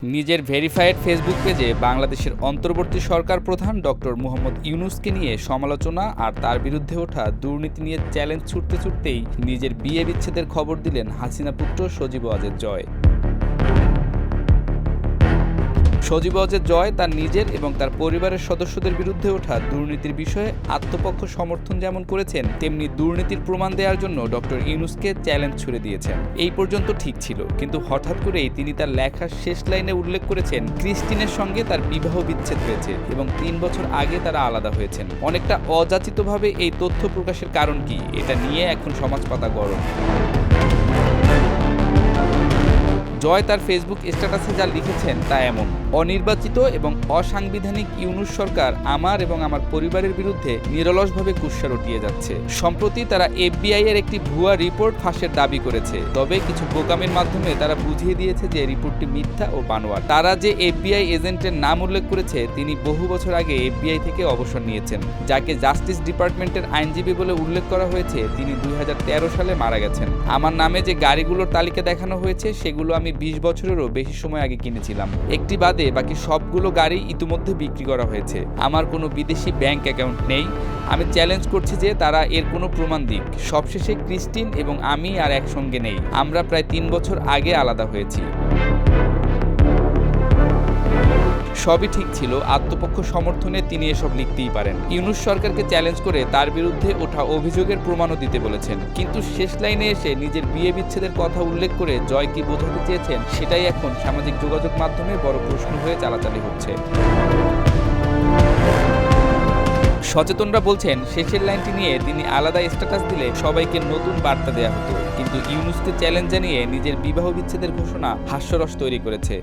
নিজের verified Facebook পেজে বাংলাদেশের অন্তর্বর্তী সরকার প্রধান ডক্টর মোহাম্মদ ইউনূসকে নিয়ে সমালোচনা আর তার বিরুদ্ধে ওঠা দুর্নীতি নিয়ে চ্যালেঞ্জ ছুটতে ছুটতেই নিজের বিয়ে বিচ্ছেদের খবর দিলেন হাসিনা পুত্র সজীব ওয়াজেদ জয়। সজীব ওয়াজেদ জয় তার নিজের এবং তার পরিবারের সদস্যদের বিরুদ্ধে ওঠা দুর্নীতির বিষয়ে আত্মপক্ষ সমর্থন যেমন করেছেন, তেমনি দুর্নীতির প্রমাণ দেওয়ার জন্য ডক্টর ইউনূসকে চ্যালেঞ্জ ছুড়ে দিয়েছেন। এই পর্যন্ত ঠিক ছিল, কিন্তু হঠাৎ করেই তিনি তার লেখার শেষ লাইনে উল্লেখ করেছেন ক্রিস্টিনের সঙ্গে তার বিবাহ বিচ্ছেদ হয়েছে এবং ৩ বছর আগে তারা আলাদা হয়েছেন। অনেকটা অযাচিতভাবে এই তথ্য প্রকাশের কারণ কি, এটা নিয়ে এখন সমাজ পাতা গরম। জয় তার ফেসবুক স্ট্যাটাসে যা লিখেছেন তা এমন: অনির্বাচিত এবং অসাংবিধানিক ইউনূস সরকার আমার এবং আমার পরিবারের বিরুদ্ধে নিরলসভাবে কুৎসা রটিয়ে যাচ্ছে। সম্প্রতি তারা FBI এর একটি ভুয়া রিপোর্ট ফাঁসের দাবি করেছে, তবে কিছু বোকামির মাধ্যমে তারা বুঝিয়ে দিয়েছে যে রিপোর্টটি মিথ্যা ও বানোয়াট। তারা যে FBI এজেন্টের নাম উল্লেখ করেছে তিনি বহু বছর আগে FBI থেকে অবসর নিয়েছেন। যাকে জাস্টিস ডিপার্টমেন্টের আইনজীবী বলে উল্লেখ করা হয়েছে তিনি 2013 সালে মারা গেছেন। আমার নামে যে গাড়িগুলোর তালিকা দেখানো হয়েছে সেগুলো আমি 20 বছরেরও বেশি সময় আগে কিনেছিলাম। একটি বাদে বাকি সবগুলো গাড়ি ইতিমধ্যে বিক্রি করা হয়েছে। আমার কোনো বিদেশি ব্যাংক অ্যাকাউন্ট নেই। আমি চ্যালেঞ্জ করছি যে তারা এর কোনো প্রমাণ দিক। সবশেষে ক্রিস্টিন এবং আমি আর একসঙ্গে নেই। আমরা প্রায় 3 বছর আগে আলাদা হয়েছি। সবই ঠিক ছিল, আত্মপক্ষ সমর্থনে তিনি এসব লিখতেই পারেন। ইউনূস সরকারকে চ্যালেঞ্জ করে তার বিরুদ্ধে ওঠা অভিযোগের প্রমাণও দিতে বলেছেন, কিন্তু শেষ লাইনে এসে নিজের বিয়ে বিচ্ছেদের কথা উল্লেখ করে জয় কি বোঝাতে চেয়েছেন সেটাই এখন সামাজিক যোগাযোগ মাধ্যমে বড় প্রশ্ন হয়ে চালাচালি হচ্ছে। সচেতনরা বলছেন শেষের লাইনটি নিয়ে তিনি আলাদা স্ট্যাটাস দিলে সবাইকে নতুন বার্তা দেয়া হতো, কিন্তু ইউনূসকে চ্যালেঞ্জ জানিয়ে নিজের বিবাহ বিচ্ছেদের ঘোষণা হাস্যরস তৈরি করেছে।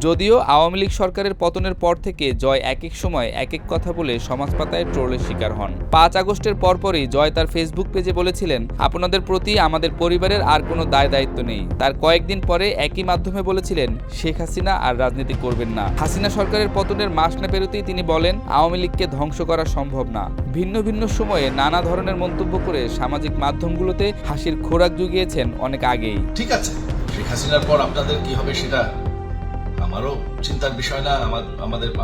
যদিও আওয়ামী লীগ সরকারের পতনের পর থেকে জয় এক এক সময় এক এক কথা বলে সমাজ পাতায় ট্রোলের শিকার হন। 5 আগস্টের পরপরই জয় তার ফেসবুক পেজে বলেছিলেন, আপনাদের প্রতি আমাদের পরিবারের আর কোনো দায় দায়িত্ব নেই। তার কয়েকদিন পরে একই মাধ্যমে বলেছিলেন শেখ হাসিনা আর রাজনীতি করবেন না। হাসিনা সরকারের পতনের মাস না পেরোতেই তিনি বলেন আওয়ামী লীগকে ধ্বংস করা সম্ভব না। ভিন্ন ভিন্ন সময়ে নানা ধরনের মন্তব্য করে সামাজিক মাধ্যমগুলোতে হাসির খোরাক জুগিয়েছেন অনেক আগেই। ঠিক আছে, শেখ হাসিনার পর আপনাদের কি হবে সেটা আমারও চিন্তার বিষয় না,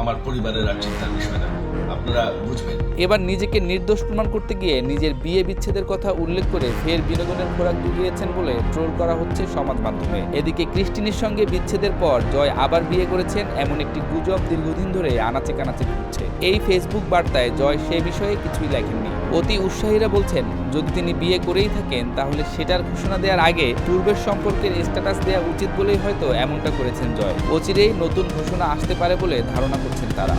আমার পরিবারের আর চিন্তার বিষয় না, আপনারা বুঝবেন। এবার নিজেকে নির্দোষ প্রমাণ করতে গিয়ে নিজের বিয়ে বিচ্ছেদের কথা উল্লেখ করে ফের বিনোদনের খোরাক জুগিয়েছেন বলে ট্রোল করা হচ্ছে সমাজ মাধ্যমে। এদিকে ক্রিস্টিনের সঙ্গে বিচ্ছেদের পর জয় আবার বিয়ে করেছেন এমন একটি গুজব দীর্ঘদিন ধরে আনাচে কানাচে ঘুরছে। এই ফেসবুক বার্তায় জয় সে বিষয়ে কিছুই লেখেননি। অতি উৎসাহীরা বলছেন যদি তিনি বিয়ে করেই থাকেন তাহলে সেটার ঘোষণা দেওয়ার আগে পূর্বের সম্পর্কের স্ট্যাটাস দেওয়া উচিত বলেই হয়তো এমনটা করেছেন জয়। অচিরেই নতুন ঘোষণা আসতে পারে বলে ধারণা করছেন তারা।